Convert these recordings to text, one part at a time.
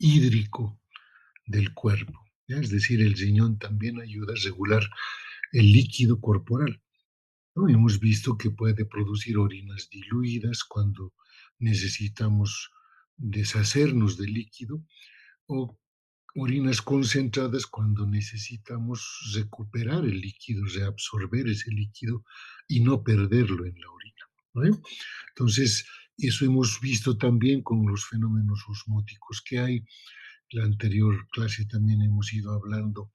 hídrico del cuerpo, ¿ya? Es decir, el riñón también ayuda a regular el líquido corporal, ¿no? Hemos visto que puede producir orinas diluidas cuando necesitamos deshacernos del líquido o orinas concentradas cuando necesitamos recuperar el líquido, reabsorber ese líquido y no perderlo en la orina, ¿no? Entonces, eso hemos visto también con los fenómenos osmóticos que hay. La anterior clase también hemos ido hablando,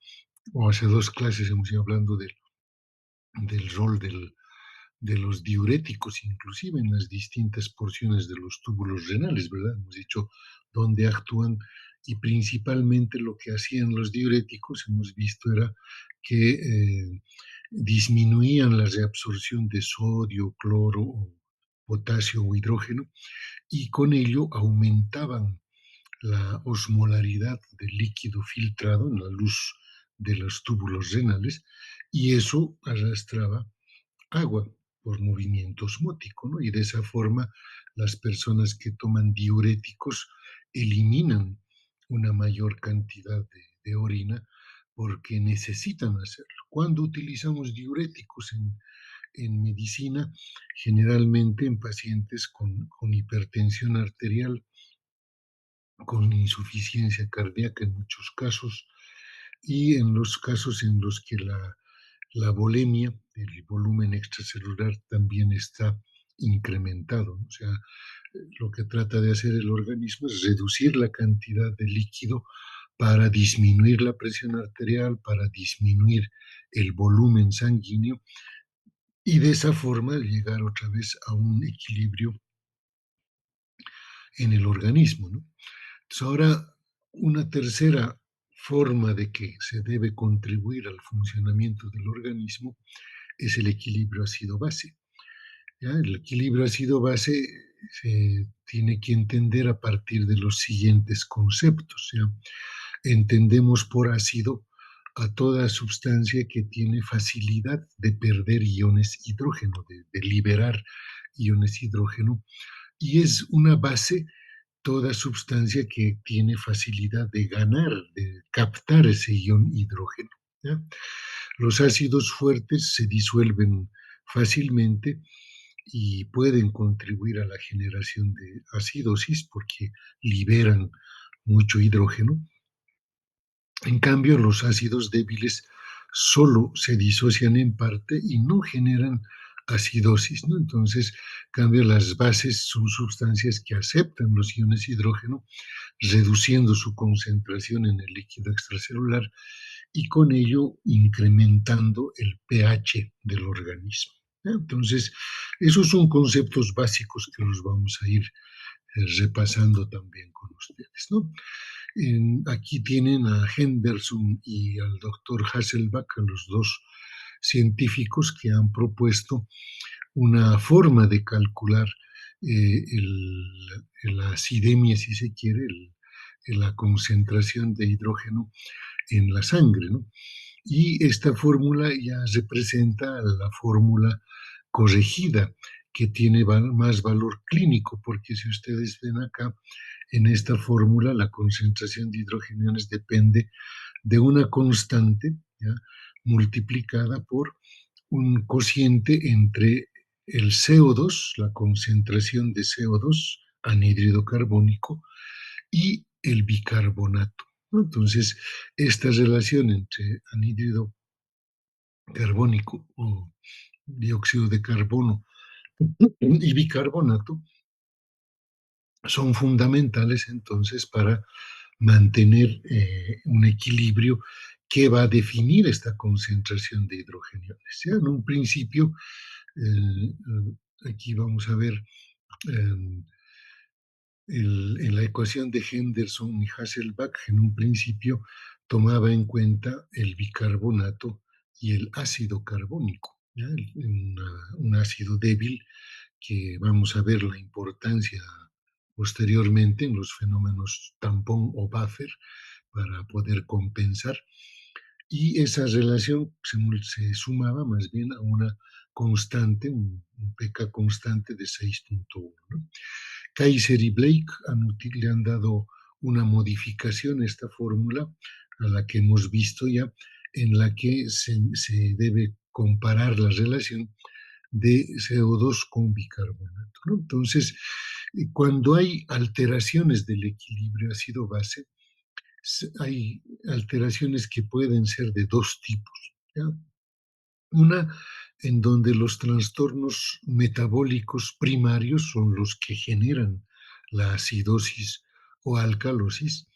o hace dos clases hemos ido hablando del rol de los diuréticos, inclusive en las distintas porciones de los túbulos renales, ¿verdad? Hemos dicho dónde actúan y principalmente lo que hacían los diuréticos, hemos visto, era que disminuían la reabsorción de sodio, cloro, o potasio o hidrógeno y con ello aumentaban la osmolaridad del líquido filtrado en la luz de los túbulos renales y eso arrastraba agua por movimiento osmótico, ¿no? Y de esa forma las personas que toman diuréticos eliminan una mayor cantidad de orina porque necesitan hacerlo. Cuando utilizamos diuréticos en medicina, generalmente en pacientes con hipertensión arterial, con insuficiencia cardíaca en muchos casos, y en los casos en los que la volemia, el volumen extracelular, también está incrementado, ¿no? O sea, lo que trata de hacer el organismo es reducir la cantidad de líquido para disminuir la presión arterial, para disminuir el volumen sanguíneo y de esa forma llegar otra vez a un equilibrio en el organismo, ¿no? Entonces, ahora, una tercera forma de que se debe contribuir al funcionamiento del organismo es el equilibrio ácido-base. ¿Ya? El equilibrio ácido-base se tiene que entender a partir de los siguientes conceptos. ¿Ya? Entendemos por ácido a toda sustancia que tiene facilidad de perder iones hidrógeno, de liberar iones hidrógeno, y es una base toda sustancia que tiene facilidad de ganar, de captar ese ion hidrógeno. ¿Ya? Los ácidos fuertes se disuelven fácilmente y pueden contribuir a la generación de acidosis porque liberan mucho hidrógeno. En cambio, los ácidos débiles solo se disocian en parte y no generan acidosis, ¿no? Entonces, en cambio, las bases son sustancias que aceptan los iones hidrógeno, reduciendo su concentración en el líquido extracelular y con ello incrementando el pH del organismo. Entonces, esos son conceptos básicos que los vamos a ir repasando también con ustedes, ¿no? Aquí tienen a Henderson y al doctor Hasselbalch, a los dos científicos que han propuesto una forma de calcular la acidemia, si se quiere, la concentración de hidrógeno en la sangre, ¿no? Y esta fórmula ya representa la fórmula corregida que tiene más valor clínico, porque si ustedes ven acá, en esta fórmula la concentración de hidrogeniones depende de una constante, ¿ya? Multiplicada por un cociente entre el CO2, la concentración de CO2, anhídrido carbónico, y el bicarbonato, ¿no? Entonces, esta relación entre anhídrido carbónico o dióxido de carbono y bicarbonato son fundamentales entonces para mantener un equilibrio que va a definir esta concentración de hidrogeniones. ¿Ya? En un principio, aquí vamos a ver eh, en la ecuación de Henderson y Hasselbalch, en un principio tomaba en cuenta el bicarbonato y el ácido carbónico, ¿ya? Un ácido débil que vamos a ver la importancia posteriormente en los fenómenos tampón o buffer para poder compensar. Y esa relación se sumaba más bien a una constante, un pK constante de 6.1, ¿no? Kaiser y Blake le han dado una modificación a esta fórmula a la que hemos visto ya, en la que se debe comparar la relación de CO2 con bicarbonato, ¿no? Entonces, cuando hay alteraciones del equilibrio ácido-base, hay alteraciones que pueden ser de dos tipos, ¿ya? Una en donde los trastornos metabólicos primarios son los que generan la acidosis o alcalosis,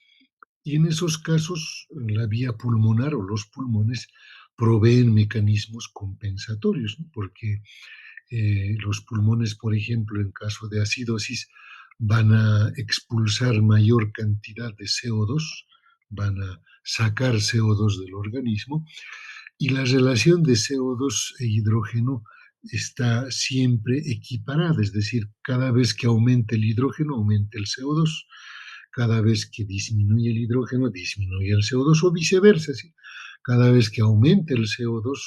y en esos casos la vía pulmonar o los pulmones proveen mecanismos compensatorios, ¿no? Porque los pulmones, por ejemplo, en caso de acidosis, van a expulsar mayor cantidad de CO2, van a sacar CO2 del organismo, y la relación de CO2 e hidrógeno está siempre equiparada, es decir, cada vez que aumenta el hidrógeno, aumenta el CO2, cada vez que disminuye el hidrógeno, disminuye el CO2 o viceversa, ¿sí? Cada vez que aumenta el CO2,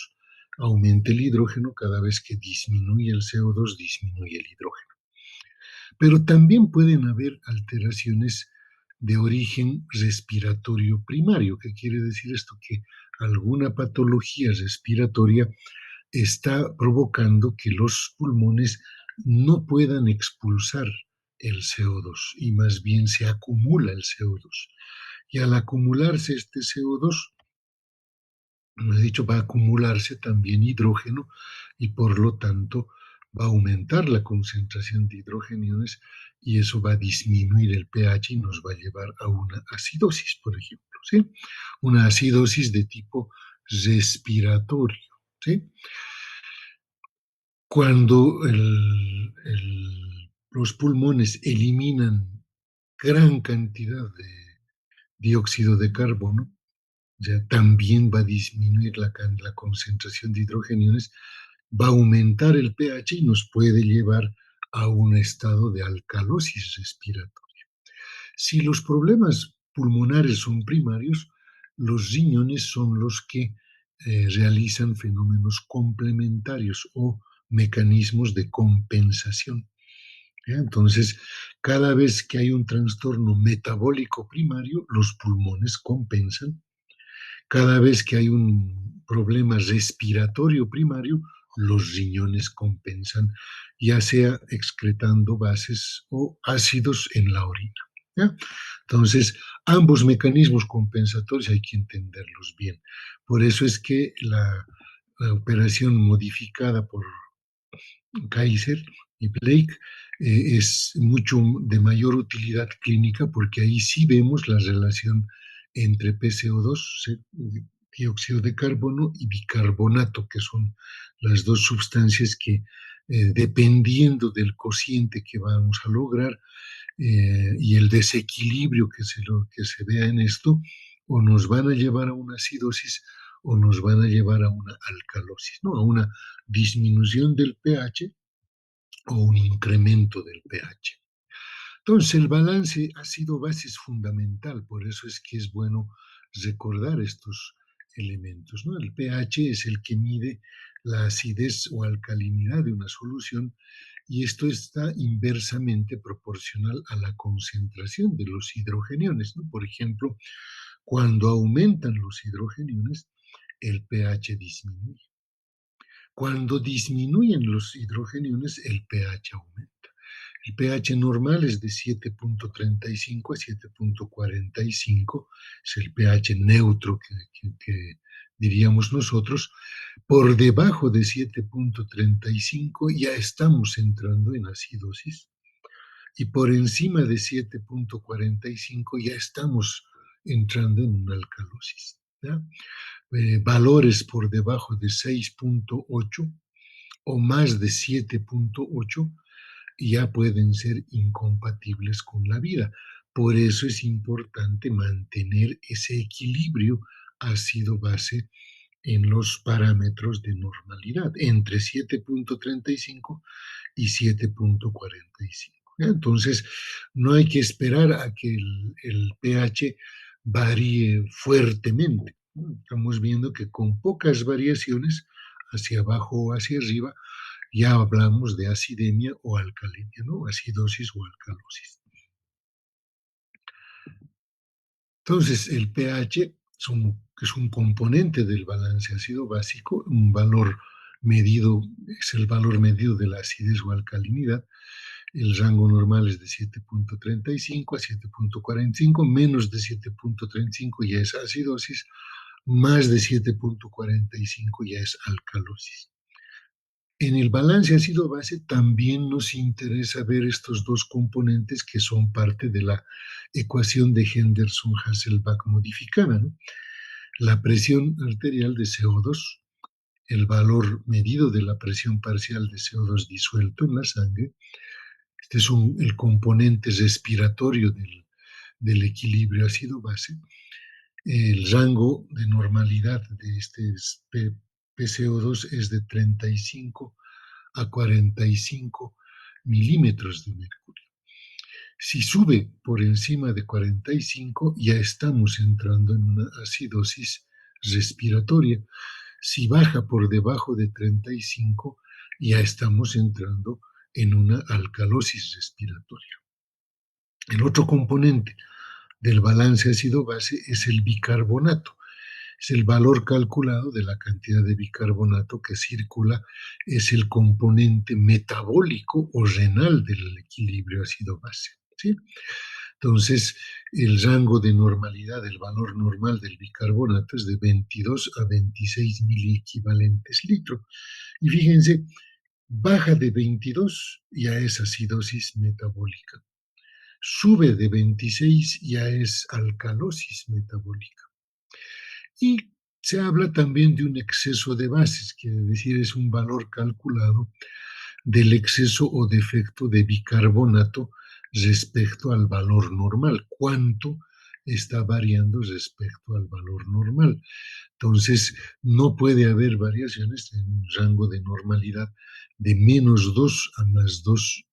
aumenta el hidrógeno, cada vez que disminuye el CO2, disminuye el hidrógeno. Pero también pueden haber alteraciones de origen respiratorio primario. ¿Qué quiere decir esto? Que alguna patología respiratoria está provocando que los pulmones no puedan expulsar el CO2 y más bien se acumula el CO2. Y al acumularse este CO2, como he dicho, va a acumularse también hidrógeno y por lo tanto va a aumentar la concentración de hidrogeniones y eso va a disminuir el pH y nos va a llevar a una acidosis, por ejemplo, ¿sí? Una acidosis de tipo respiratorio, ¿sí? Cuando los pulmones eliminan gran cantidad de dióxido de carbono, ya también va a disminuir la concentración de hidrogeniones, va a aumentar el pH y nos puede llevar a un estado de alcalosis respiratoria. Si los problemas pulmonares son primarios, los riñones son los que realizan fenómenos complementarios o mecanismos de compensación. ¿Ya? Entonces, cada vez que hay un trastorno metabólico primario, los pulmones compensan. Cada vez que hay un problema respiratorio primario, los riñones compensan, ya sea excretando bases o ácidos en la orina. ¿Ya? Entonces, ambos mecanismos compensatorios hay que entenderlos bien. Por eso es que la operación modificada por Kaiser y Blake es mucho de mayor utilidad clínica porque ahí sí vemos la relación entre PCO2, dióxido de carbono, y bicarbonato, que son las dos sustancias que, dependiendo del cociente que vamos a lograr y el desequilibrio que se vea en esto, o nos van a llevar a una acidosis o nos van a llevar a una alcalosis, ¿no? A una disminución del pH o un incremento del pH. Entonces, el balance ácido-base es fundamental, por eso es que es bueno recordar estos elementos, ¿no? El pH es el que mide la acidez o alcalinidad de una solución y esto está inversamente proporcional a la concentración de los hidrogeniones, ¿no? Por ejemplo, cuando aumentan los hidrogeniones, el pH disminuye. Cuando disminuyen los hidrogeniones, el pH aumenta. El pH normal es de 7,35 a 7,45, es el pH neutro que diríamos nosotros. Por debajo de 7,35 ya estamos entrando en acidosis y por encima de 7,45 ya estamos entrando en una alcalosis. ¿Ya? Valores por debajo de 6,8 o más de 7,8 ya pueden ser incompatibles con la vida. Por eso es importante mantener ese equilibrio ácido-base en los parámetros de normalidad, entre 7,35 y 7,45. Entonces, no hay que esperar a que el pH varíe fuertemente. Estamos viendo que con pocas variaciones, hacia abajo o hacia arriba, ya hablamos de acidemia o alcalemia, ¿no? Acidosis o alcalosis. Entonces, el pH es un componente del balance ácido básico, un valor medido, es el valor medido de la acidez o alcalinidad. El rango normal es de 7,35 a 7,45, menos de 7,35 ya es acidosis, más de 7,45 ya es alcalosis. En el balance ácido-base también nos interesa ver estos dos componentes que son parte de la ecuación de Henderson-Hasselbalch modificada, ¿no? La presión arterial de CO2, el valor medido de la presión parcial de CO2 disuelto en la sangre. Este es el componente respiratorio del equilibrio ácido-base. El rango de normalidad de este PCO2 es de 35 a 45 milímetros de mercurio. Si sube por encima de 45, ya estamos entrando en una acidosis respiratoria. Si baja por debajo de 35, ya estamos entrando en una alcalosis respiratoria. El otro componente del balance ácido-base es el bicarbonato. Es el valor calculado de la cantidad de bicarbonato que circula, es el componente metabólico o renal del equilibrio ácido-base, ¿sí? Entonces, el rango de normalidad, el valor normal del bicarbonato es de 22 a 26 miliequivalentes litro. Y fíjense, baja de 22 ya es acidosis metabólica. Sube de 26 ya es alcalosis metabólica. Y se habla también de un exceso de bases, quiere decir, es un valor calculado del exceso o defecto de bicarbonato respecto al valor normal. ¿Cuánto está variando respecto al valor normal? Entonces, no puede haber variaciones en un rango de normalidad de -2 a +2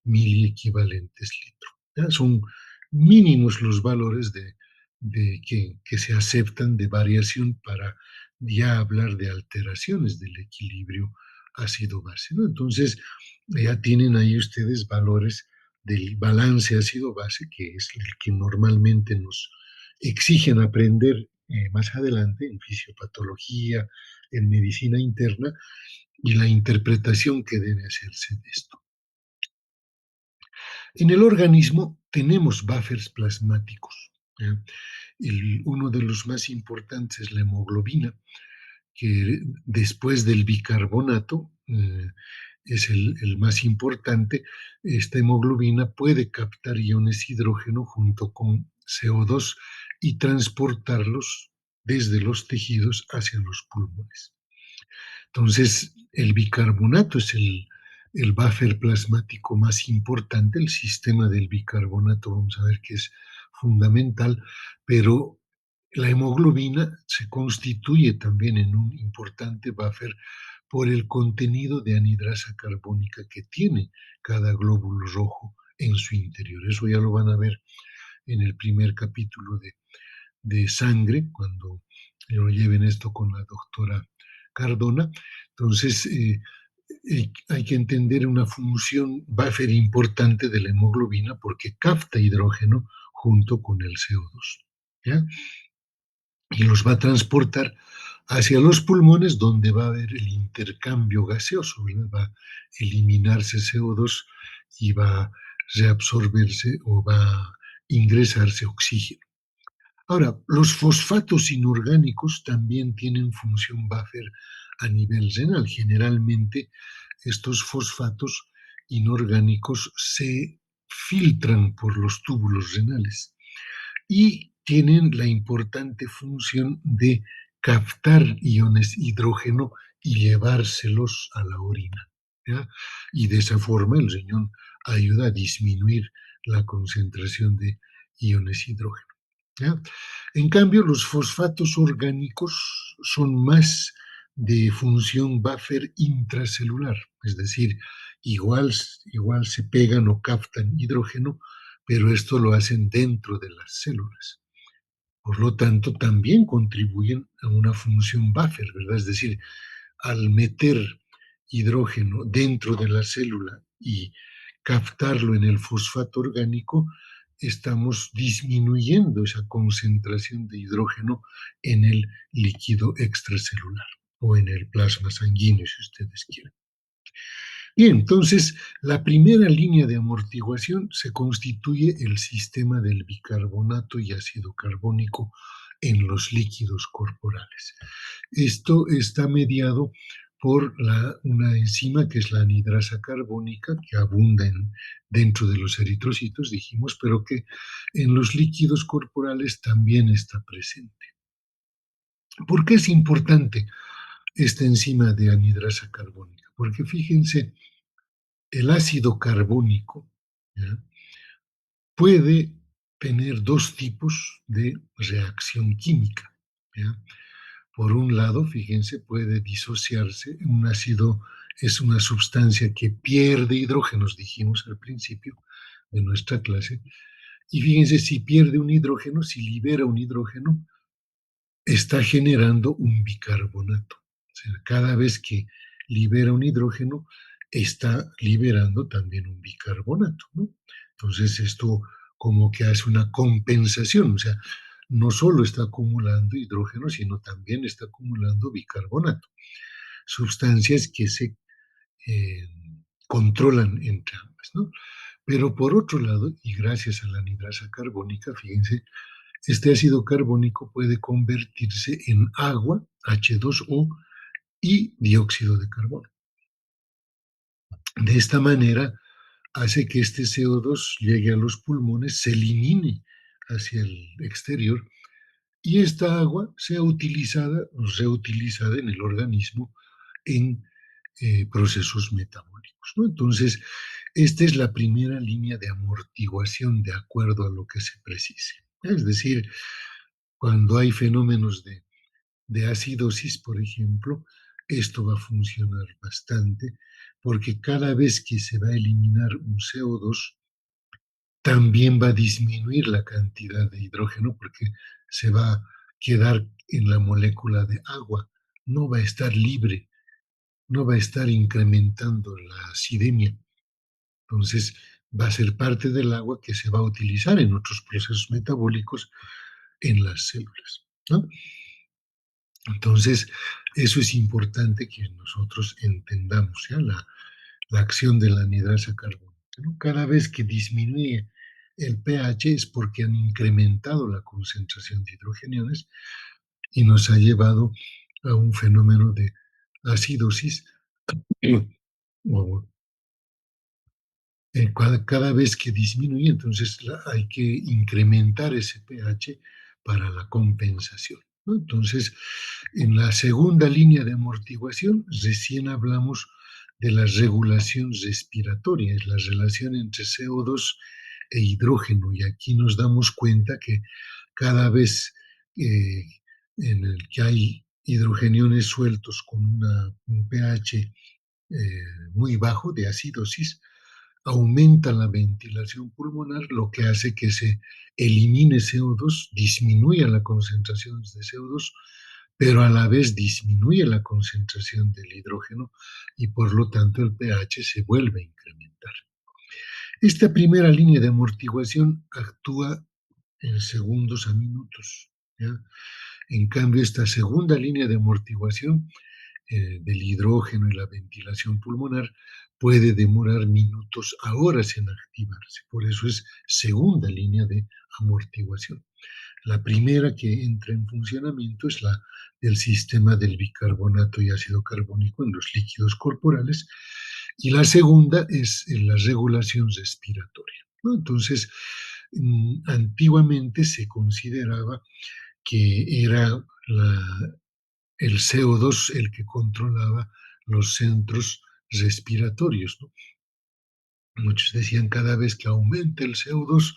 miliequivalentes litro. ¿Ya? Son mínimos los valores que se aceptan de variación para ya hablar de alteraciones del equilibrio ácido-base, ¿no? Entonces, ya tienen ahí ustedes valores del balance ácido-base, que es el que normalmente nos exigen aprender más adelante en fisiopatología, en medicina interna, y la interpretación que debe hacerse de esto. En el organismo tenemos buffers plasmáticos. ¿Ya? Uno de los más importantes es la hemoglobina, que después del bicarbonato es el más importante. Esta hemoglobina puede captar iones hidrógeno junto con CO2 y transportarlos desde los tejidos hacia los pulmones. Entonces, el bicarbonato es el buffer plasmático más importante. El sistema del bicarbonato, vamos a ver que es fundamental, pero la hemoglobina se constituye también en un importante buffer por el contenido de anhidrasa carbónica que tiene cada glóbulo rojo en su interior. Eso ya lo van a ver en el primer capítulo de sangre, cuando lo lleven esto con la doctora Cardona. Entonces, hay que entender una función buffer importante de la hemoglobina porque capta hidrógeno junto con el CO2. ¿Ya? Y los va a transportar hacia los pulmones donde va a haber el intercambio gaseoso, ¿verdad? Va a eliminarse CO2 y va a reabsorberse o va a ingresarse oxígeno. Ahora, los fosfatos inorgánicos también tienen función buffer a nivel renal. Generalmente estos fosfatos inorgánicos se filtran por los túbulos renales y tienen la importante función de captar iones hidrógeno y llevárselos a la orina, ¿ya? Y de esa forma el riñón ayuda a disminuir la concentración de iones hidrógeno. ¿Ya? En cambio, los fosfatos orgánicos son más de función buffer intracelular, es decir, igual se pegan o captan hidrógeno, pero esto lo hacen dentro de las células. Por lo tanto, también contribuyen a una función buffer, ¿verdad? Es decir, al meter hidrógeno dentro de la célula y captarlo en el fosfato orgánico, estamos disminuyendo esa concentración de hidrógeno en el líquido extracelular o en el plasma sanguíneo, si ustedes quieren. Bien, entonces, la primera línea de amortiguación se constituye el sistema del bicarbonato y ácido carbónico en los líquidos corporales. Esto está mediado por una enzima que es la anidrasa carbónica, que abunda dentro de los eritrocitos, dijimos, pero que en los líquidos corporales también está presente. ¿Por qué es importante esta enzima de anidrasa carbónica? Porque fíjense, el ácido carbónico, ¿ya?, puede tener dos tipos de reacción química, ¿ya? Por un lado, fíjense, puede disociarse. Un ácido es una sustancia que pierde hidrógenos, dijimos al principio de nuestra clase. Y fíjense, si pierde un hidrógeno, si libera un hidrógeno, está generando un bicarbonato. O sea, cada vez que libera un hidrógeno, está liberando también un bicarbonato, ¿no? Entonces, esto como que hace una compensación, o sea, no solo está acumulando hidrógeno, sino también está acumulando bicarbonato, sustancias que se eh, controlan entre ambas, ¿no? Pero por otro lado, y gracias a la anidrasa carbónica, fíjense, este ácido carbónico puede convertirse en agua, H2O, y dióxido de carbono. De esta manera hace que este CO2 llegue a los pulmones, se elimine hacia el exterior y esta agua sea utilizada o reutilizada en el organismo en procesos metabólicos, ¿no? Entonces, esta es la primera línea de amortiguación de acuerdo a lo que se precise. Es decir, cuando hay fenómenos de acidosis, por ejemplo, esto va a funcionar bastante porque cada vez que se va a eliminar un CO2, también va a disminuir la cantidad de hidrógeno porque se va a quedar en la molécula de agua, no va a estar libre, no va a estar incrementando la acidemia. Entonces, va a ser parte del agua que se va a utilizar en otros procesos metabólicos en las células, ¿no? Entonces, eso es importante que nosotros entendamos, ¿ya? La acción de la anidrasa carbónica, ¿no? Cada vez que disminuye el pH es porque han incrementado la concentración de hidrogeniones y nos ha llevado a un fenómeno de acidosis. o cada vez que disminuye, entonces hay que incrementar ese pH para la compensación, ¿no? Entonces, en la segunda línea de amortiguación, recién hablamos de la regulación respiratoria, es la relación entre CO2 e hidrógeno, y aquí nos damos cuenta que cada vez eh, en el que hay hidrogeniones sueltos con un pH muy bajo de acidosis, aumenta la ventilación pulmonar, lo que hace que se elimine CO2, disminuya la concentración de CO2, pero a la vez disminuye la concentración del hidrógeno y por lo tanto el pH se vuelve a incrementar. Esta primera línea de amortiguación actúa en segundos a minutos, ¿ya? En cambio, esta segunda línea de amortiguación del hidrógeno y la ventilación pulmonar puede demorar minutos a horas en activarse. Por eso es segunda línea de amortiguación. La primera que entra en funcionamiento es la del sistema del bicarbonato y ácido carbónico en los líquidos corporales y la segunda es en la regulación respiratoria, ¿no? Entonces, antiguamente se consideraba que era el CO2 el que controlaba los centros respiratorios, ¿no? Muchos decían cada vez que aumenta el CO2,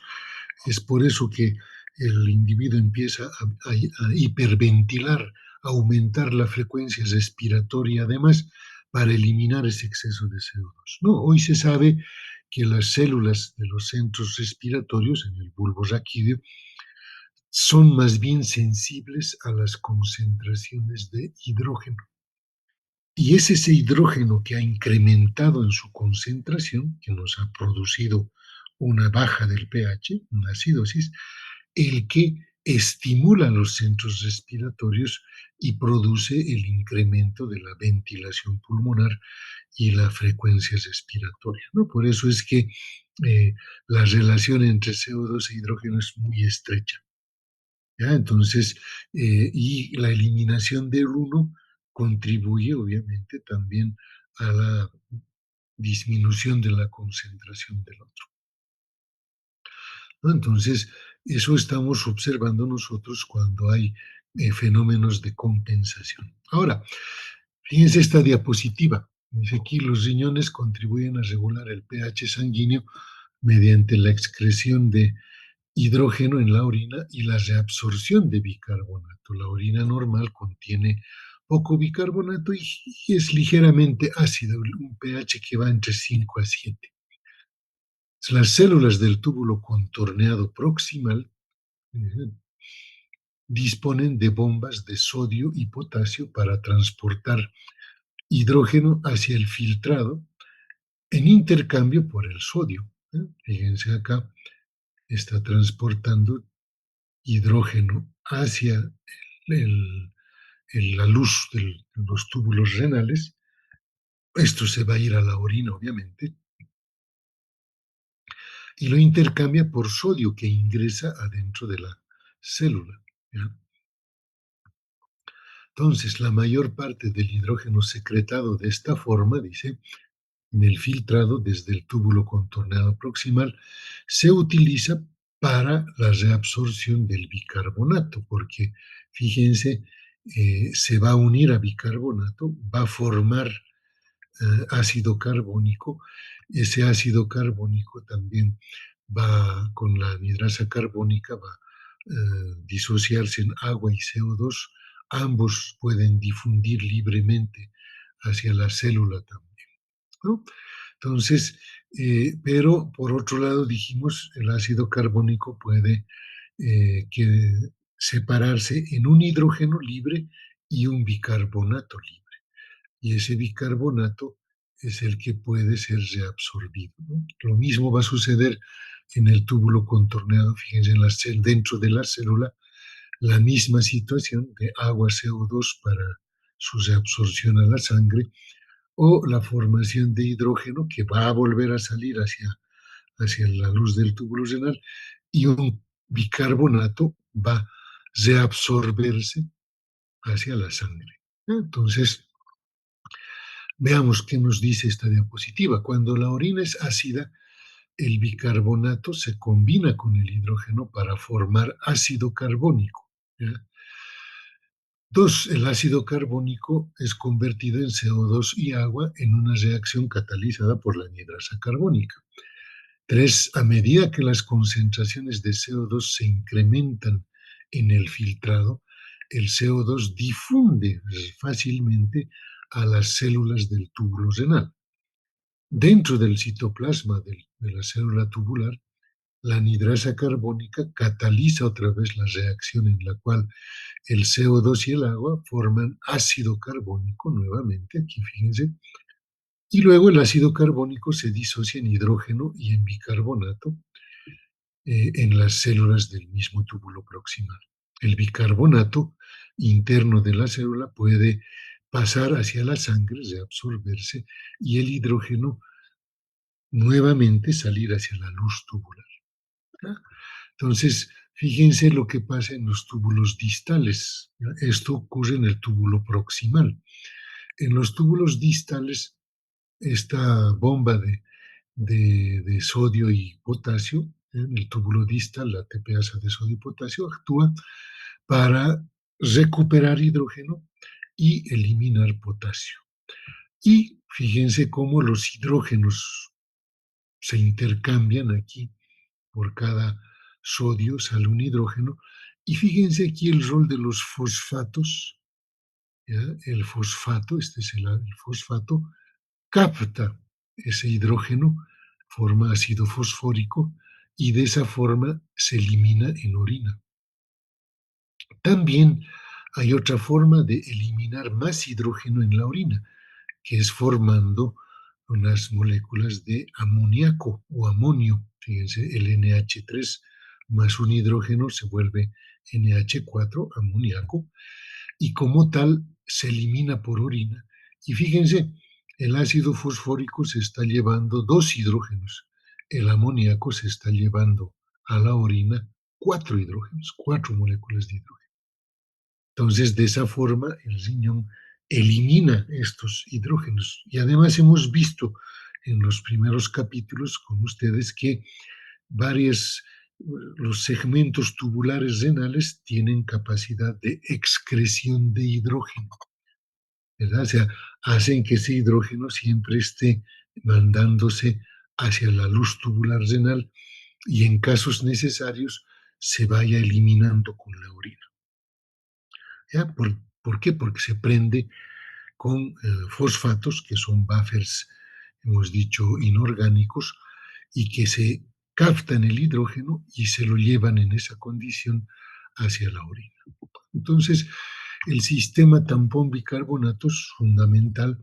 es por eso que el individuo empieza a hiperventilar, a aumentar la frecuencia respiratoria además para eliminar ese exceso de CO2. No, hoy se sabe que las células de los centros respiratorios en el bulbo raquídeo son más bien sensibles a las concentraciones de hidrógeno. Y es ese hidrógeno que ha incrementado en su concentración, que nos ha producido una baja del pH, una acidosis, el que estimula los centros respiratorios y produce el incremento de la ventilación pulmonar y la frecuencia respiratoria, ¿no? Por eso es que eh, la relación entre CO2 e hidrógeno es muy estrecha, ¿ya? Entonces, y la eliminación del uno contribuye obviamente también a la disminución de la concentración del otro, ¿no? Entonces, eso estamos observando nosotros cuando hay fenómenos de compensación. Ahora, fíjense esta diapositiva. Dice aquí, los riñones contribuyen a regular el pH sanguíneo mediante la excreción de hidrógeno en la orina y la reabsorción de bicarbonato. La orina normal contiene poco bicarbonato y es ligeramente ácido, un pH que va entre 5 a 7. Las células del túbulo contorneado proximal eh, disponen de bombas de sodio y potasio para transportar hidrógeno hacia el filtrado en intercambio por el sodio. Fíjense acá, está transportando hidrógeno hacia el- la luz de los túbulos renales. Esto se va a ir a la orina, obviamente, y lo intercambia por sodio que ingresa adentro de la célula, ¿ya? Entonces, la mayor parte del hidrógeno secretado de esta forma, dice, en el filtrado desde el túbulo contorneado proximal, se utiliza para la reabsorción del bicarbonato, porque fíjense, se va a unir a bicarbonato, va a formar ácido carbónico. Ese ácido carbónico también va con la anhidrasa carbónica, va a disociarse en agua y CO2. Ambos pueden difundir libremente hacia la célula también, ¿no? Entonces, pero por otro lado dijimos, el ácido carbónico puede separarse en un hidrógeno libre y un bicarbonato libre, y ese bicarbonato es el que puede ser reabsorbido, ¿no? Lo mismo va a suceder en el túbulo contorneado, fíjense, dentro de la célula, la misma situación de agua CO2 para su reabsorción a la sangre, o la formación de hidrógeno que va a volver a salir hacia la luz del túbulo renal, y un bicarbonato va a reabsorberse hacia la sangre. Entonces, veamos qué nos dice esta diapositiva. Cuando la orina es ácida, el bicarbonato se combina con el hidrógeno para formar ácido carbónico, ¿ya? Dos, el ácido carbónico es convertido en CO2 y agua en una reacción catalizada por la anhidrasa carbónica. Tres, a medida que las concentraciones de CO2 se incrementan en el filtrado, el CO2 difunde fácilmente a las células del túbulo renal. Dentro del citoplasma de la célula tubular, la anhidrasa carbónica cataliza otra vez la reacción en la cual el CO2 y el agua forman ácido carbónico nuevamente, aquí fíjense, y luego el ácido carbónico se disocia en hidrógeno y en bicarbonato en las células del mismo túbulo proximal. El bicarbonato interno de la célula puede pasar hacia la sangre, reabsorberse, y el hidrógeno nuevamente salir hacia la luz tubular, ¿ya? Entonces, fíjense lo que pasa en los túbulos distales, ¿ya? Esto ocurre en el túbulo proximal. En los túbulos distales, esta bomba de sodio y potasio, en el túbulo distal, la ATPasa de sodio y potasio, actúa para recuperar hidrógeno y eliminar potasio. Y fíjense cómo los hidrógenos se intercambian aquí. Por cada sodio sale un hidrógeno. Y fíjense aquí el rol de los fosfatos, ¿ya? El fosfato, este es el fosfato, capta ese hidrógeno, forma ácido fosfórico y de esa forma se elimina en orina. También hay otra forma de eliminar más hidrógeno en la orina, que es formando unas moléculas de amoníaco o amonio. Fíjense, el NH3 más un hidrógeno se vuelve NH4, amoníaco, y como tal se elimina por orina. Y fíjense, el ácido fosfórico se está llevando dos hidrógenos, el amoníaco se está llevando a la orina cuatro hidrógenos, cuatro moléculas de hidrógeno. Entonces, de esa forma, el riñón elimina estos hidrógenos. Y además hemos visto en los primeros capítulos con ustedes que varios, los segmentos tubulares renales tienen capacidad de excreción de hidrógeno, ¿verdad? O sea, hacen que ese hidrógeno siempre esté mandándose hacia la luz tubular renal y en casos necesarios se vaya eliminando con la orina. ¿Ya? ¿Por qué? Porque se prende con fosfatos, que son buffers, hemos dicho, inorgánicos, y que se captan el hidrógeno y se lo llevan en esa condición hacia la orina. Entonces, el sistema tampón bicarbonato es fundamental.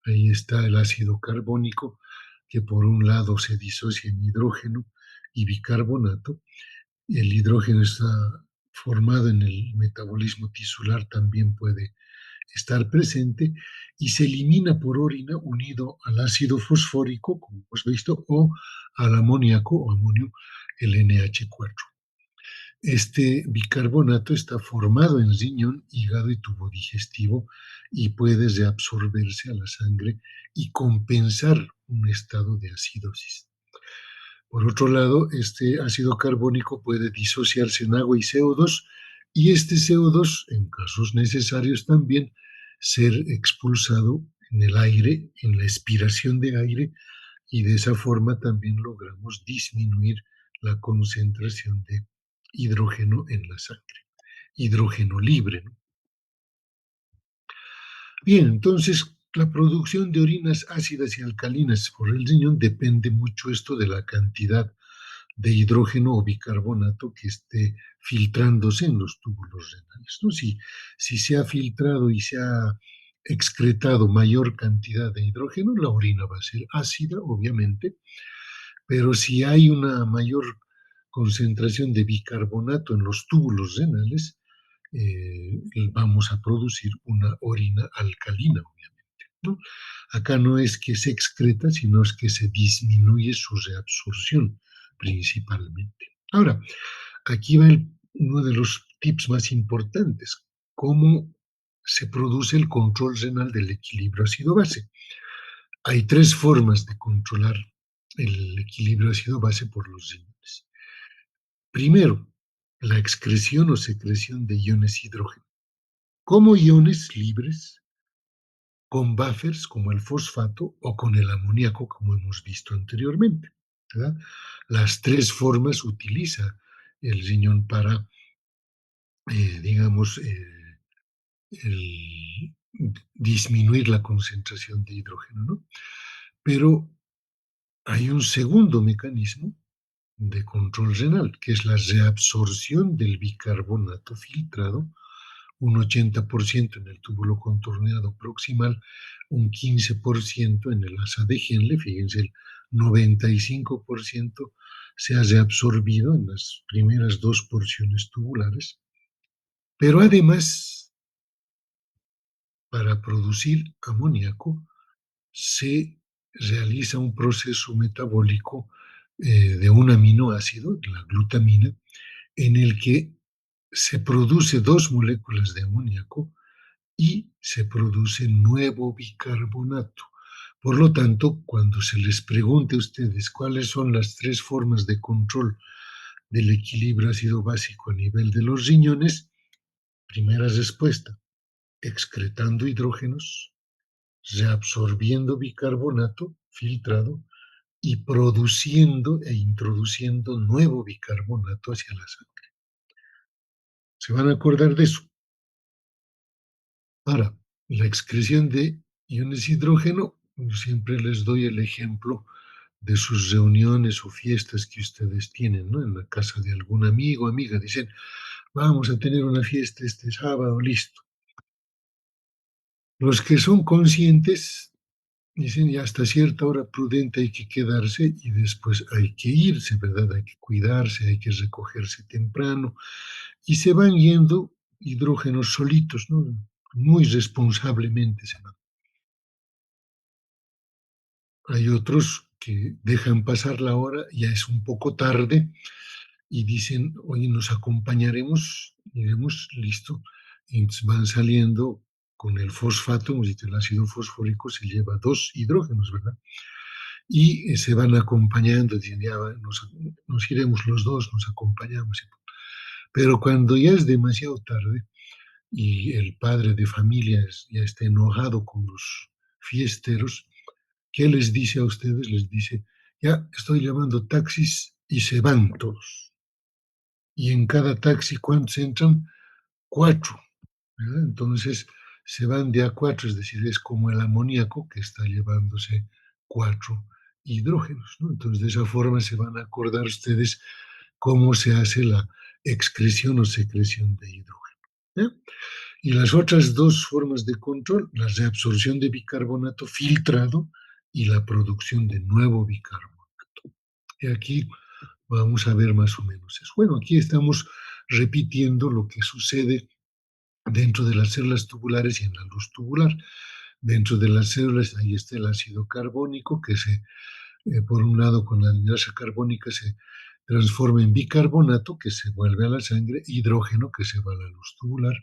Ahí está el ácido carbónico, que por un lado se disocia en hidrógeno y bicarbonato. El hidrógeno está formado en el metabolismo tisular, también puede estar presente y se elimina por orina unido al ácido fosfórico, como hemos visto, o al amoníaco o amonio, el NH4. Este bicarbonato está formado en riñón, hígado y tubo digestivo y puede reabsorberse a la sangre y compensar un estado de acidosis. Por otro lado, este ácido carbónico puede disociarse en agua y CO2 y este CO2, en casos necesarios también, ser expulsado en el aire, en la expiración de aire, y de esa forma también logramos disminuir la concentración de hidrógeno en la sangre, hidrógeno libre, ¿no? Bien, entonces la producción de orinas ácidas y alcalinas por el riñón depende mucho esto de la cantidad de hidrógeno o bicarbonato que esté filtrándose en los túbulos renales, ¿no? Si se ha filtrado y se ha excretado mayor cantidad de hidrógeno, la orina va a ser ácida, obviamente, pero si hay una mayor concentración de bicarbonato en los túbulos renales, vamos a producir una orina alcalina, obviamente, ¿no? Acá no es que se excreta, sino es que se disminuye su reabsorción principalmente. Ahora, aquí va uno de los tips más importantes, cómo se produce el control renal del equilibrio ácido-base. Hay tres formas de controlar el equilibrio ácido-base por los riñones. Primero, la excreción o secreción de iones hidrógeno, como iones libres, con buffers como el fosfato o con el amoníaco, como hemos visto anteriormente, ¿verdad? Las tres formas utiliza el riñón para, digamos, el disminuir la concentración de hidrógeno, ¿no? Pero hay un segundo mecanismo de control renal, que es la reabsorción del bicarbonato filtrado, un 80% en el túbulo contorneado proximal, un 15% en el asa de Henle, fíjense, el 95% se ha reabsorbido en las primeras dos porciones tubulares, pero además, para producir amoníaco, se realiza un proceso metabólico de un aminoácido, la glutamina, en el que se produce dos moléculas de amoníaco y se produce nuevo bicarbonato. Por lo tanto, cuando se les pregunte a ustedes cuáles son las tres formas de control del equilibrio ácido básico a nivel de los riñones, primera respuesta, excretando hidrógenos, reabsorbiendo bicarbonato filtrado y produciendo e introduciendo nuevo bicarbonato hacia la sangre. ¿Se van a acordar de eso? Ahora, la excreción de iones hidrógeno, siempre les doy el ejemplo de sus reuniones o fiestas que ustedes tienen, ¿no? En la casa de algún amigo o amiga, dicen, vamos a tener una fiesta este sábado, listo. Los que son conscientes Dicen, y hasta cierta hora prudente hay que quedarse y después hay que irse, ¿verdad? Hay que cuidarse, hay que recogerse temprano y se van yendo hidrógenos solitos, ¿no? Muy responsablemente se van. Hay otros que dejan pasar la hora, ya es un poco tarde y dicen, oye, nos acompañaremos, iremos, listo. Y entonces van saliendo con el fosfato, hemos dicho, el ácido fosfórico se lleva dos hidrógenos, ¿verdad? Y se van acompañando, dicen, ya nos iremos los dos, nos acompañamos. Pero cuando ya es demasiado tarde y el padre de familia ya está enojado con los fiesteros, ¿qué les dice a ustedes? Les dice, ya estoy llamando taxis y se van todos. Y en cada taxi, ¿cuántos entran? Cuatro, ¿verdad? Entonces se van de a cuatro, es decir, es como el amoníaco que está llevándose cuatro hidrógenos, ¿no? Entonces de esa forma se van a acordar ustedes cómo se hace la excreción o secreción de hidrógeno. ¿Eh? Y las otras dos formas de control, la reabsorción de bicarbonato filtrado y la producción de nuevo bicarbonato. Y aquí vamos a ver más o menos eso. Bueno, aquí estamos repitiendo lo que sucede dentro de las células tubulares y en la luz tubular. Dentro de las células ahí está el ácido carbónico que por un lado con la anhidrasa carbónica se transforma en bicarbonato que se vuelve a la sangre, hidrógeno que se va a la luz tubular,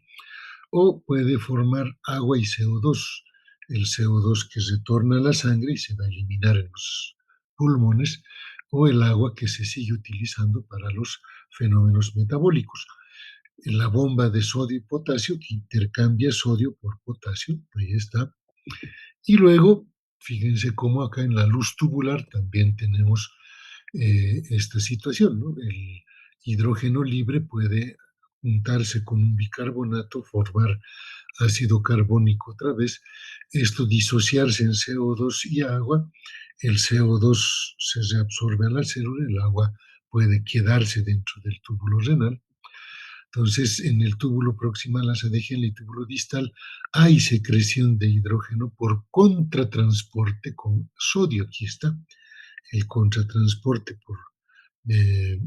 o puede formar agua y CO2. El CO2 que retorna a la sangre y se va a eliminar en los pulmones, o el agua que se sigue utilizando para los fenómenos metabólicos. La bomba de sodio y potasio que intercambia sodio por potasio, ahí está. Y luego, fíjense cómo acá en la luz tubular también tenemos esta situación, ¿no? El hidrógeno libre puede juntarse con un bicarbonato, formar ácido carbónico otra vez, esto disociarse en CO2 y agua, el CO2 se reabsorbe a la célula, el agua puede quedarse dentro del túbulo renal. Entonces, en el túbulo proximal a ADG, en el túbulo distal, hay secreción de hidrógeno por contratransporte con sodio. Aquí está el contratransporte por eh,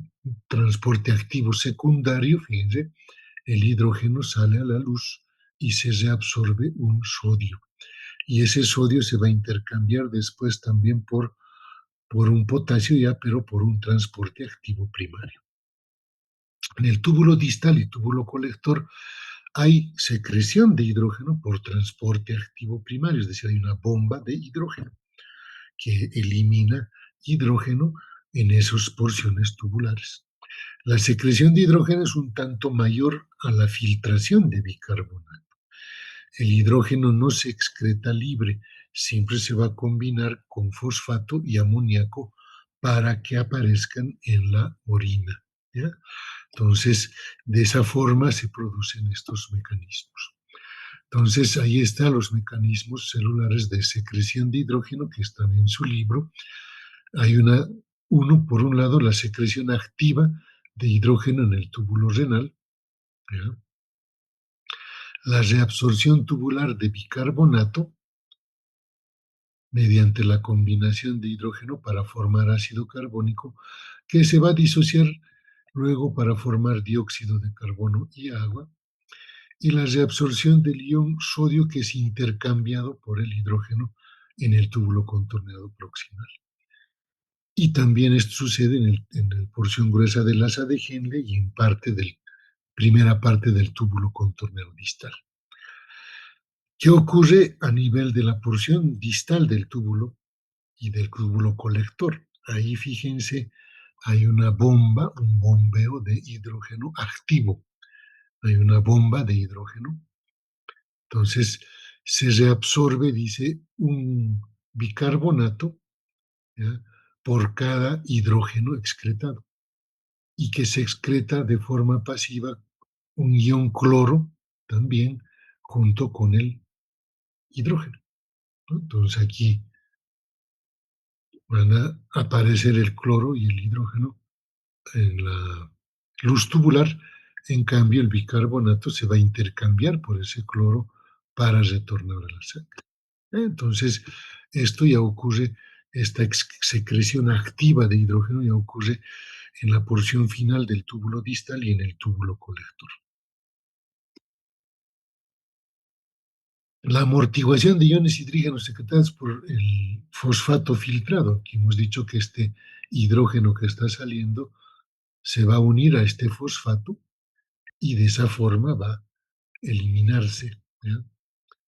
transporte activo secundario. Fíjense, el hidrógeno sale a la luz y se reabsorbe un sodio. Y ese sodio se va a intercambiar después también por un potasio ya, pero por un transporte activo primario. En el túbulo distal y túbulo colector hay secreción de hidrógeno por transporte activo primario, es decir, hay una bomba de hidrógeno que elimina hidrógeno en esas porciones tubulares. La secreción de hidrógeno es un tanto mayor a la filtración de bicarbonato. El hidrógeno no se excreta libre, siempre se va a combinar con fosfato y amoníaco para que aparezcan en la orina. ¿Ya? Entonces, de esa forma se producen estos mecanismos. Entonces, ahí están los mecanismos celulares de secreción de hidrógeno que están en su libro. Hay por un lado, la secreción activa de hidrógeno en el túbulo renal, ¿ya? La reabsorción tubular de bicarbonato mediante la combinación de hidrógeno para formar ácido carbónico que se va a disociar luego para formar dióxido de carbono y agua, y la reabsorción del ion sodio que es intercambiado por el hidrógeno en el túbulo contorneado proximal. Y también esto sucede en la porción gruesa del asa de Henle y en primera parte del túbulo contorneado distal. ¿Qué ocurre a nivel de la porción distal del túbulo y del túbulo colector? Ahí fíjense, hay una bomba, un bombeo de hidrógeno activo. Hay una bomba de hidrógeno. Entonces, se reabsorbe, dice, un bicarbonato, ¿ya? Por cada hidrógeno excretado y que se excreta de forma pasiva un ion cloro también junto con el hidrógeno, ¿no? Entonces aquí van a aparecer el cloro y el hidrógeno en la luz tubular. En cambio, el bicarbonato se va a intercambiar por ese cloro para retornar a la sangre. Entonces, Esto ya ocurre, esta secreción activa de hidrógeno ya ocurre en la porción final del túbulo distal y en el túbulo colector. La amortiguación de iones hidrógenos secretados por el fosfato filtrado, que hemos dicho que este hidrógeno que está saliendo se va a unir a este fosfato y de esa forma va a eliminarse, ¿ya?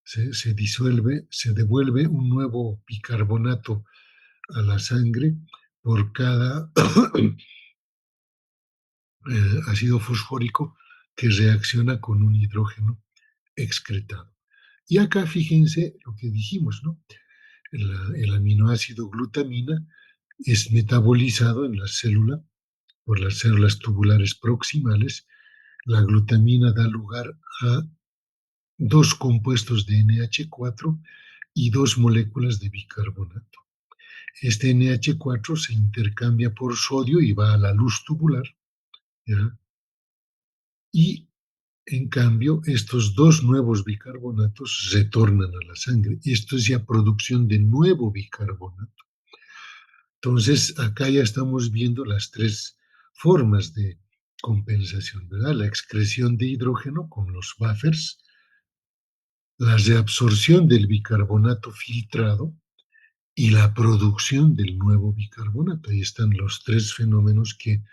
Se disuelve, se devuelve un nuevo bicarbonato a la sangre por cada ácido fosfórico que reacciona con un hidrógeno excretado. Y acá fíjense lo que dijimos, ¿no? El aminoácido glutamina es metabolizado en la célula por las células tubulares proximales. La glutamina da lugar a dos compuestos de NH4 y dos moléculas de bicarbonato. Este NH4 se intercambia por sodio y va a la luz tubular, ¿ya? Y en cambio, estos dos nuevos bicarbonatos retornan a la sangre. Esto es ya producción de nuevo bicarbonato. Entonces, acá ya estamos viendo las tres formas de compensación, ¿verdad? La excreción de hidrógeno con los buffers, la reabsorción del bicarbonato filtrado y la producción del nuevo bicarbonato. Ahí están los tres fenómenos que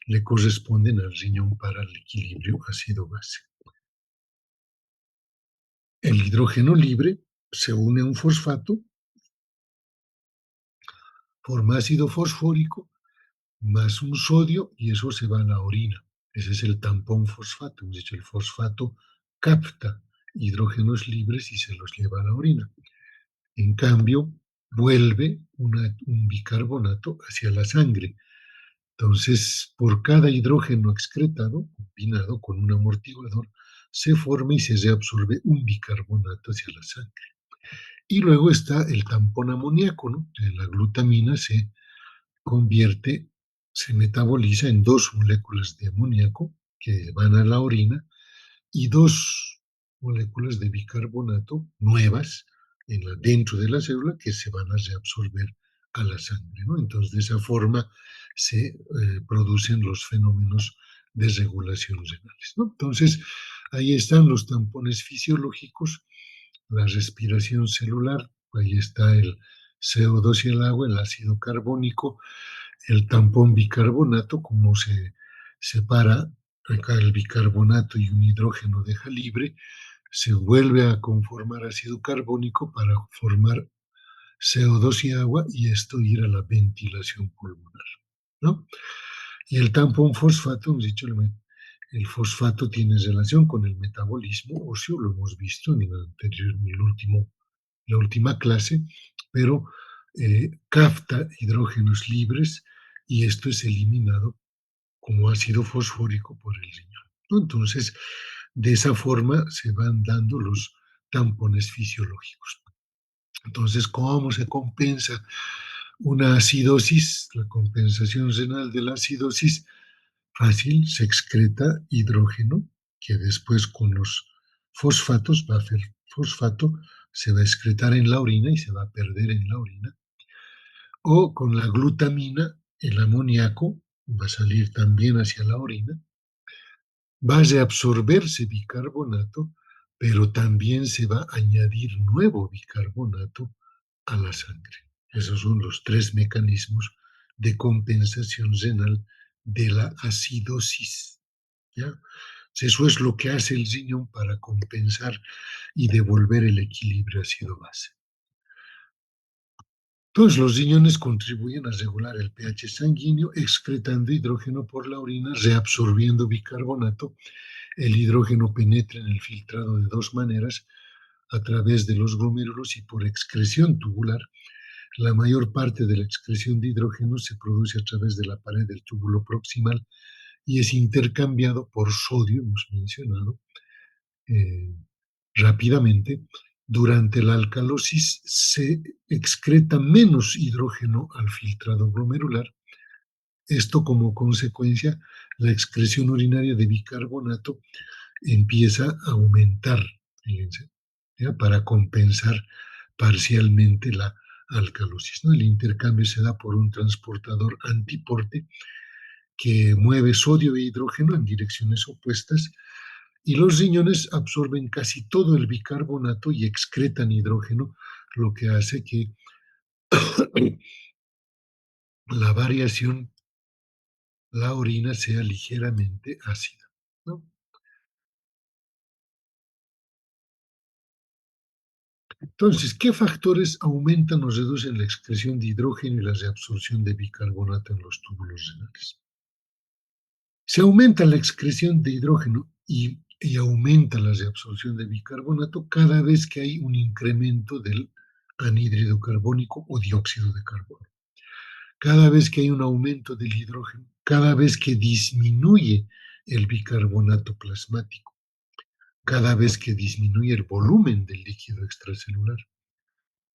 le corresponden al riñón para el equilibrio ácido-base. El hidrógeno libre se une a un fosfato, forma ácido fosfórico más un sodio y eso se va a la orina. Ese es el tampón fosfato. Hemos dicho, el fosfato capta hidrógenos libres y se los lleva a la orina. En cambio, vuelve un bicarbonato hacia la sangre. Entonces, por cada hidrógeno excretado, combinado con un amortiguador, se forma y se reabsorbe un bicarbonato hacia la sangre. Y luego está el tampón amoníaco, ¿no? La glutamina se convierte, se metaboliza en dos moléculas de amoníaco que van a la orina y dos moléculas de bicarbonato nuevas dentro de la célula que se van a reabsorber a la sangre, ¿no? Entonces, de esa forma se producen los fenómenos de regulación renales, ¿no? Entonces, ahí están los tampones fisiológicos, la respiración celular, ahí está el CO2 y el agua, el ácido carbónico, el tampón bicarbonato, como se separa acá el bicarbonato y un hidrógeno deja libre, se vuelve a conformar ácido carbónico para formar CO2 y agua y esto ir a la ventilación pulmonar, ¿no? Y el tampón fosfato, hemos dicho, el fosfato tiene relación con el metabolismo óseo, lo hemos visto en el anterior, en el último, la última clase, pero capta hidrógenos libres y esto es eliminado como ácido fosfórico por el riñón, ¿no? Entonces, de esa forma se van dando los tampones fisiológicos. Entonces, ¿cómo se compensa una acidosis? La compensación renal de la acidosis, fácil, se excreta hidrógeno, que después con los fosfatos, va a hacer fosfato, se va a excretar en la orina y se va a perder en la orina. O con la glutamina, el amoníaco va a salir también hacia la orina, va a reabsorberse bicarbonato, pero también se va a añadir nuevo bicarbonato a la sangre. Esos son los tres mecanismos de compensación renal de la acidosis, ¿ya? Eso es lo que hace el riñón para compensar y devolver el equilibrio ácido-base. Entonces, los riñones contribuyen a regular el pH sanguíneo, excretando hidrógeno por la orina, reabsorbiendo bicarbonato. El hidrógeno penetra en el filtrado de dos maneras, a través de los glomérulos y por excreción tubular. La mayor parte de la excreción de hidrógeno se produce a través de la pared del túbulo proximal y es intercambiado por sodio, hemos mencionado, eh, rápidamente. Durante la alcalosis se excreta menos hidrógeno al filtrado glomerular. Esto como consecuencia, la excreción urinaria de bicarbonato empieza a aumentar, fíjense, ¿ya? Para compensar parcialmente la alcalosis, ¿no? El intercambio se da por un transportador antiporte que mueve sodio e hidrógeno en direcciones opuestas y los riñones absorben casi todo el bicarbonato y excretan hidrógeno, lo que hace que la variación, la orina sea ligeramente ácida, ¿no? Entonces, ¿qué factores aumentan o reducen la excreción de hidrógeno y la reabsorción de bicarbonato en los túbulos renales? Se aumenta la excreción de hidrógeno y aumenta la reabsorción de bicarbonato cada vez que hay un incremento del anhídrido carbónico o dióxido de carbono. Cada vez que hay un aumento del hidrógeno, cada vez que disminuye el bicarbonato plasmático, cada vez que disminuye el volumen del líquido extracelular,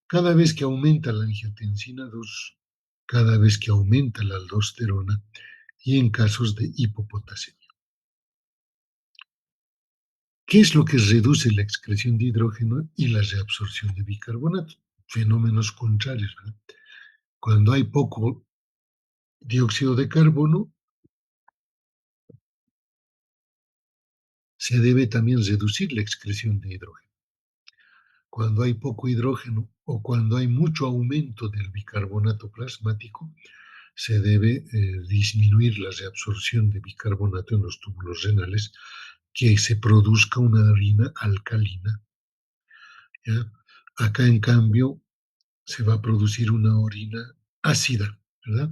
cada vez que aumenta la angiotensina 2, cada vez que aumenta la aldosterona y en casos de hipopotasemia. ¿Qué es lo que reduce la excreción de hidrógeno y la reabsorción de bicarbonato? Fenómenos contrarios, ¿verdad? Cuando hay poco dióxido de carbono, se debe también reducir la excreción de hidrógeno. Cuando hay poco hidrógeno o cuando hay mucho aumento del bicarbonato plasmático, se debe disminuir la reabsorción de bicarbonato en los túbulos renales, que se produzca una orina alcalina. ¿Ya? Acá, en cambio, se va a producir una orina ácida, ¿verdad?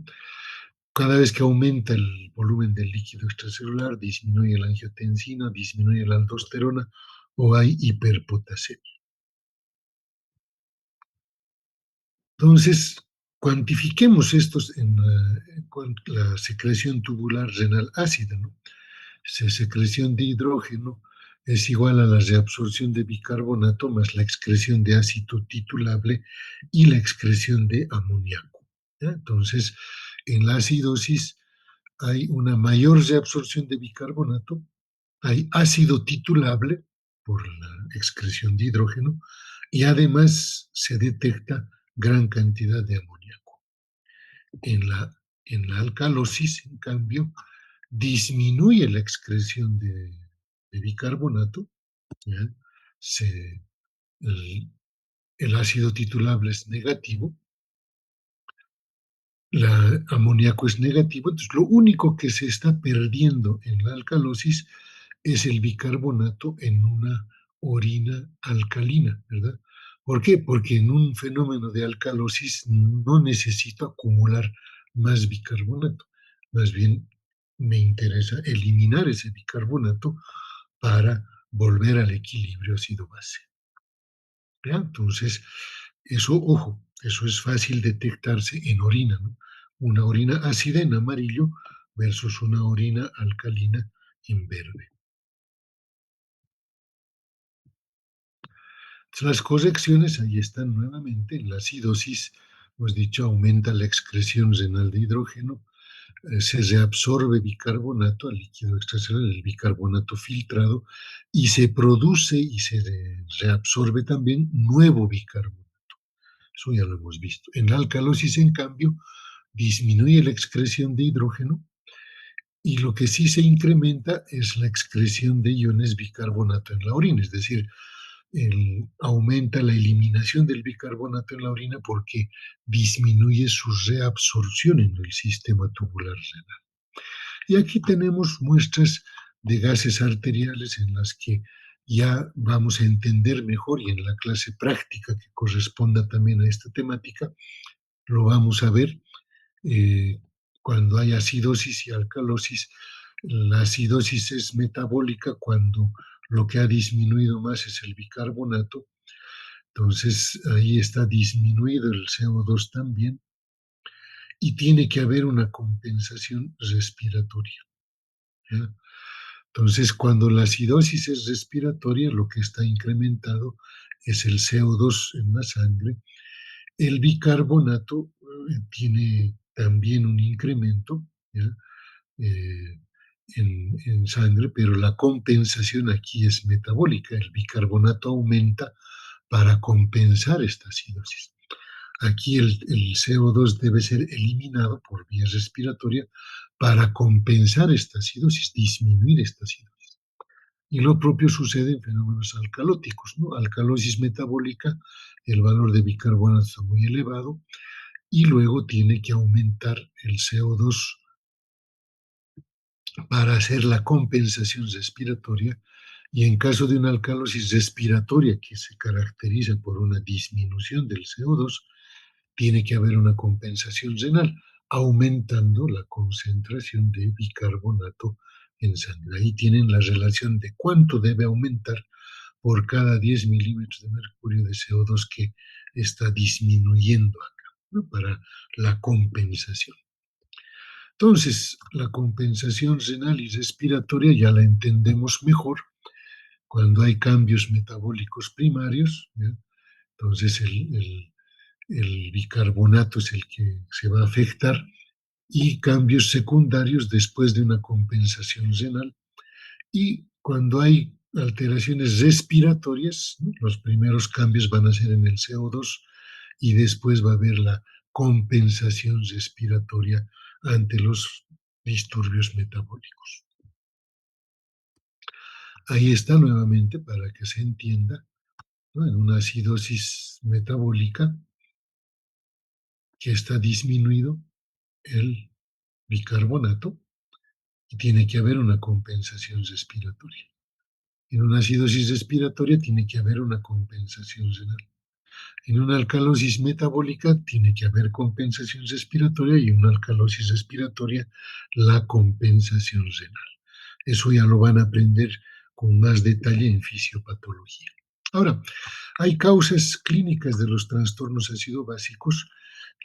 Cada vez que aumenta el volumen del líquido extracelular, disminuye la angiotensina, disminuye la aldosterona o hay hiperpotasemia. Entonces, cuantifiquemos estos en la secreción tubular renal ácida, ¿no? Secreción de hidrógeno es igual a la reabsorción de bicarbonato más la excreción de ácido titulable y la excreción de amoníaco. ¿Ya? Entonces, en la acidosis hay una mayor reabsorción de bicarbonato, hay ácido titulable por la excreción de hidrógeno y además se detecta gran cantidad de amoníaco. En la, en la alcalosis, en cambio, disminuye la excreción de bicarbonato, ¿ya? Se, el, el ácido titulable es negativo, la amoníaco es negativo, entonces lo único que se está perdiendo en la alcalosis es el bicarbonato en una orina alcalina, ¿verdad? ¿Por qué? Porque en un fenómeno de alcalosis no necesito acumular más bicarbonato, más bien me interesa eliminar ese bicarbonato para volver al equilibrio ácido-base. ¿Ya? Entonces, eso, ojo, eso es fácil detectarse en orina, ¿no? Una orina ácida en amarillo versus una orina alcalina en verde. Las correcciones ahí están nuevamente. En la acidosis, hemos dicho, aumenta la excreción renal de hidrógeno, se reabsorbe bicarbonato al líquido extracelular, el bicarbonato filtrado, y se produce y se reabsorbe también nuevo bicarbonato. Eso ya lo hemos visto. En la alcalosis, en cambio, disminuye la excreción de hidrógeno y lo que sí se incrementa es la excreción de iones bicarbonato en la orina, es decir, aumenta la eliminación del bicarbonato en la orina porque disminuye su reabsorción en el sistema tubular renal. Y aquí tenemos muestras de gases arteriales en las que ya vamos a entender mejor y en la clase práctica que corresponda también a esta temática, lo vamos a ver eh, cuando hay acidosis y alcalosis. La acidosis es metabólica cuando lo que ha disminuido más es el bicarbonato, entonces ahí está disminuido el CO2 también y tiene que haber una compensación respiratoria. ¿Ya? Entonces, cuando la acidosis es respiratoria, lo que está incrementado es el CO2 en la sangre. El bicarbonato tiene también un incremento, ¿ya? Eh, en sangre, pero la compensación aquí es metabólica. El bicarbonato aumenta para compensar esta acidosis. Aquí el CO2 debe ser eliminado por vía respiratoria para compensar esta acidosis, disminuir esta acidosis. Y lo propio sucede en fenómenos alcalóticos, ¿no? Alcalosis metabólica, el valor de bicarbonato está muy elevado y luego tiene que aumentar el CO2 para hacer la compensación respiratoria y en caso de una alcalosis respiratoria que se caracteriza por una disminución del CO2, tiene que haber una compensación renal, aumentando la concentración de bicarbonato en sangre. Ahí tienen la relación de cuánto debe aumentar por cada 10 milímetros de mercurio de CO2 que está disminuyendo acá, ¿no? Para la compensación. Entonces, la compensación renal y respiratoria ya la entendemos mejor cuando hay cambios metabólicos primarios, ¿ya? Entonces el bicarbonato es el que se va a afectar y cambios secundarios después de una compensación renal. Y cuando hay alteraciones respiratorias, ¿no? Los primeros cambios van a ser en el CO2 y después va a haber la compensación respiratoria ante los disturbios metabólicos. Ahí está nuevamente para que se entienda, ¿no? En una acidosis metabólica que está disminuido el bicarbonato y tiene que haber una compensación respiratoria. En una acidosis respiratoria tiene que haber una compensación renal. En una alcalosis metabólica tiene que haber compensación respiratoria y en una alcalosis respiratoria la compensación renal. Eso ya lo van a aprender con más detalle en fisiopatología. Ahora, hay causas clínicas de los trastornos acidobásicos.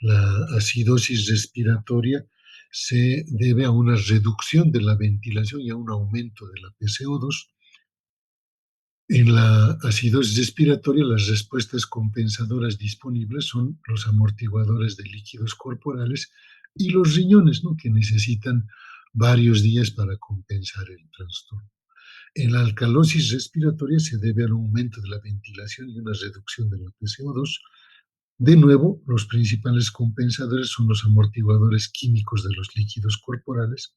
La acidosis respiratoria se debe a una reducción de la ventilación y a un aumento de la PCO2. En la acidosis respiratoria, las respuestas compensadoras disponibles son los amortiguadores de líquidos corporales y los riñones, ¿no? Que necesitan varios días para compensar el trastorno. En la alcalosis respiratoria se debe al aumento de la ventilación y una reducción de la PCO2. De nuevo, los principales compensadores son los amortiguadores químicos de los líquidos corporales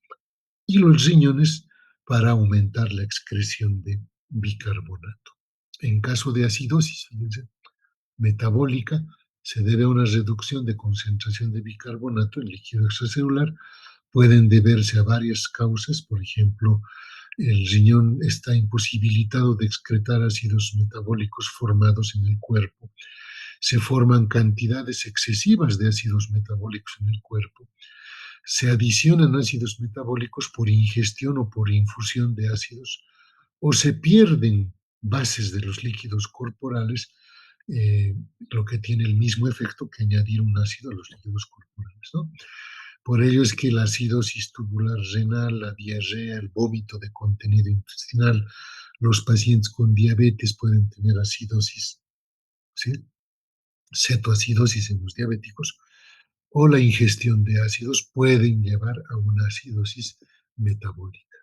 y los riñones para aumentar la excreción de bicarbonato. En caso de acidosis, fíjense, metabólica, se debe a una reducción de concentración de bicarbonato en líquido extracelular. Pueden deberse a varias causas, por ejemplo, el riñón está imposibilitado de excretar ácidos metabólicos formados en el cuerpo. Se forman cantidades excesivas de ácidos metabólicos en el cuerpo. Se adicionan ácidos metabólicos por ingestión o por infusión de ácidos, o se pierden bases de los líquidos corporales, lo que tiene el mismo efecto que añadir un ácido a los líquidos corporales, ¿no? Por ello es que la acidosis tubular renal, la diarrea, el vómito de contenido intestinal, los pacientes con diabetes pueden tener acidosis, ¿sí? Cetoacidosis en los diabéticos, o la ingestión de ácidos pueden llevar a una acidosis metabólica.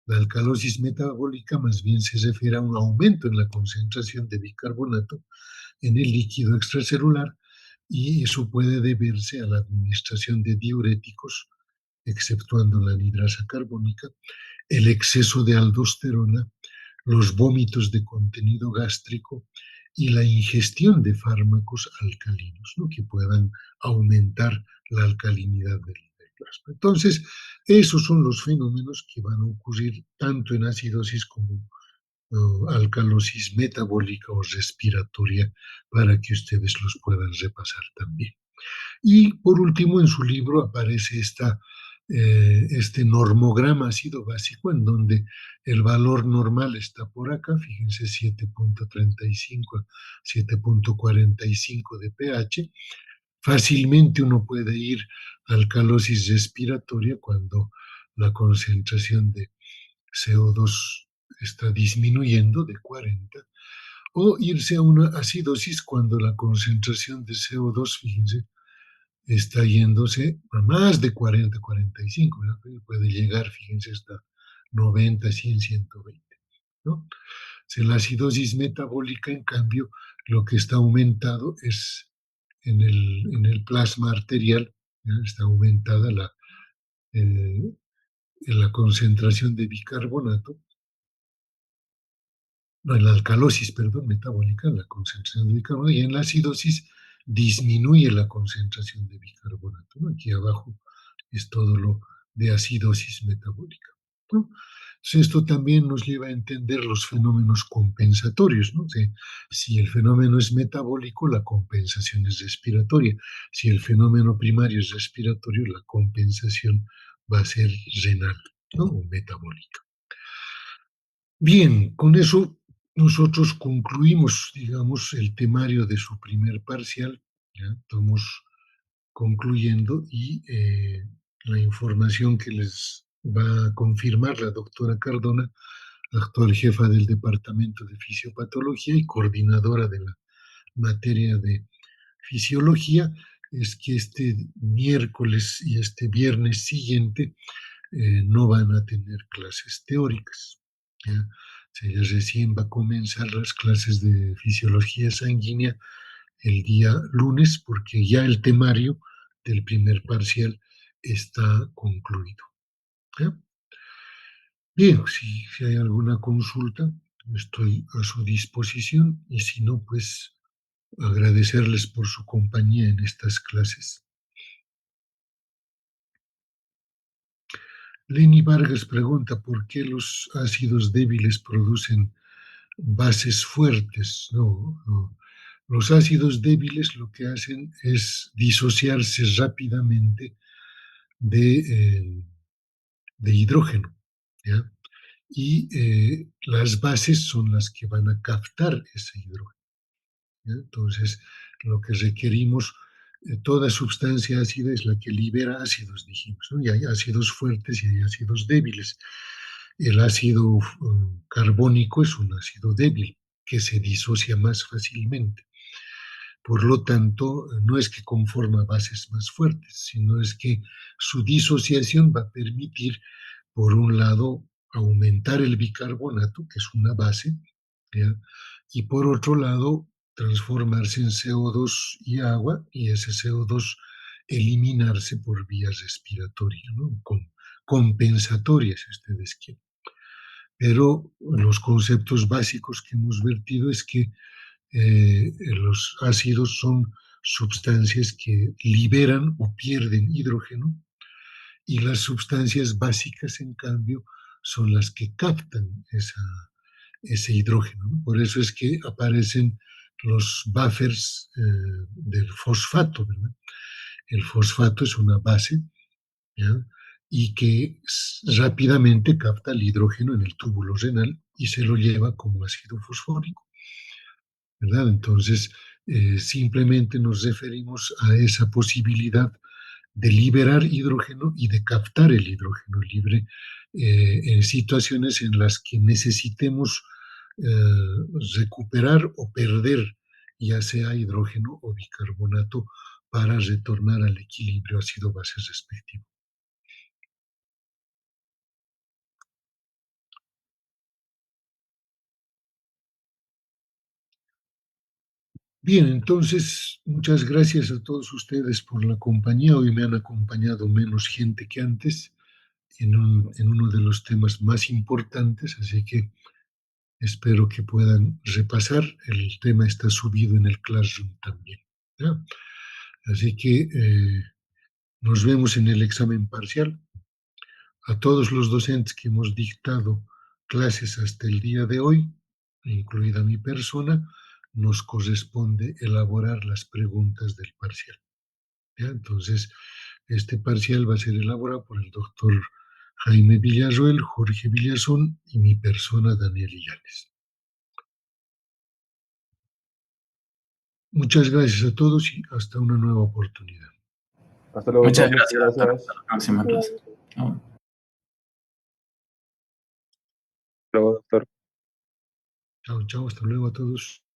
La alcalosis metabólica más bien se refiere a un aumento en la concentración de bicarbonato en el líquido extracelular y eso puede deberse a la administración de diuréticos, exceptuando la anhidrasa carbónica, el exceso de aldosterona, los vómitos de contenido gástrico y la ingestión de fármacos alcalinos, ¿no? Que puedan aumentar la alcalinidad del plasma. Entonces, esos son los fenómenos que van a ocurrir tanto en acidosis como alcalosis metabólica o respiratoria para que ustedes los puedan repasar también. Y por último, en su libro aparece este normograma ácido básico en donde el valor normal está por acá, fíjense 7.35 a 7.45 de pH. Fácilmente uno puede ir a alcalosis respiratoria cuando la concentración de CO2 está disminuyendo de 40, o irse a una acidosis cuando la concentración de CO2, fíjense, está yéndose a más de 40, 45, ¿no? Puede llegar, fíjense, hasta 90, 100, 120, ¿no? Si la acidosis metabólica, en cambio, lo que está aumentado es en el plasma arterial, ¿ya? Está aumentada eh, la concentración de bicarbonato, no, en la alcalosis, perdón, metabólica, la concentración de bicarbonato, y en la acidosis disminuye la concentración de bicarbonato, ¿no? Aquí abajo es todo lo de acidosis metabólica, ¿no? Entonces, esto también nos lleva a entender los fenómenos compensatorios, ¿no? Si el fenómeno es metabólico, la compensación es respiratoria. Si el fenómeno primario es respiratorio, la compensación va a ser renal, ¿no? O metabólica. Bien, con eso nosotros concluimos, digamos, el temario de su primer parcial. ¿Ya? Estamos concluyendo y la información que les va a confirmar la doctora Cardona, actual jefa del Departamento de Fisiopatología y coordinadora de la materia de fisiología, es que este miércoles y este viernes siguiente no van a tener clases teóricas. ¿Ya? O sea, ya recién va a comenzar las clases de fisiología sanguínea el día lunes, porque ya el temario del primer parcial está concluido. ¿Ya? Bien, si hay alguna consulta, estoy a su disposición y si no, pues agradecerles por su compañía en estas clases. Lenny Vargas pregunta por qué los ácidos débiles producen bases fuertes. No, no. Los ácidos débiles lo que hacen es disociarse rápidamente de, de hidrógeno, ¿ya? Y las bases son las que van a captar ese hidrógeno, ¿ya? Entonces, lo que requerimos, toda sustancia ácida es la que libera ácidos, dijimos, ¿no? Y hay ácidos fuertes y hay ácidos débiles. El ácido carbónico es un ácido débil que se disocia más fácilmente. Por lo tanto, no es que conforma bases más fuertes, sino es que su disociación va a permitir, por un lado, aumentar el bicarbonato, que es una base, ¿ya? Y por otro lado, transformarse en CO2 y agua, y ese CO2 eliminarse por vías respiratorias, ¿no? Compensatorias, si ustedes quieren. Pero los conceptos básicos que hemos vertido es que los ácidos son sustancias que liberan o pierden hidrógeno y las sustancias básicas, en cambio, son las que captan ese hidrógeno, ¿no? Por eso es que aparecen los buffers del fosfato, ¿verdad? El fosfato es una base, ¿ya? Y que rápidamente capta el hidrógeno en el túbulo renal y se lo lleva como ácido fosfórico, ¿verdad? Entonces, simplemente nos referimos a esa posibilidad de liberar hidrógeno y de captar el hidrógeno libre en situaciones en las que necesitemos recuperar o perder ya sea hidrógeno o bicarbonato para retornar al equilibrio ácido-base respectivo. Bien, entonces, muchas gracias a todos ustedes por la compañía. Hoy me han acompañado menos gente que antes en uno de los temas más importantes, así que espero que puedan repasar. El tema está subido en el Classroom también, ¿ya? Así que nos vemos en el examen parcial. A todos los docentes que hemos dictado clases hasta el día de hoy, incluida mi persona, nos corresponde elaborar las preguntas del parcial, ¿ya? Entonces, este parcial va a ser elaborado por el doctor Jaime Villarroel, Jorge Villazón y mi persona, Daniel Illanes. Muchas gracias a todos y hasta una nueva oportunidad. Hasta luego, Muchas doctor. gracias, doctor. Gracias. Hasta la próxima clase. Chao. Hasta luego, doctor. Chao, chao, hasta luego a todos.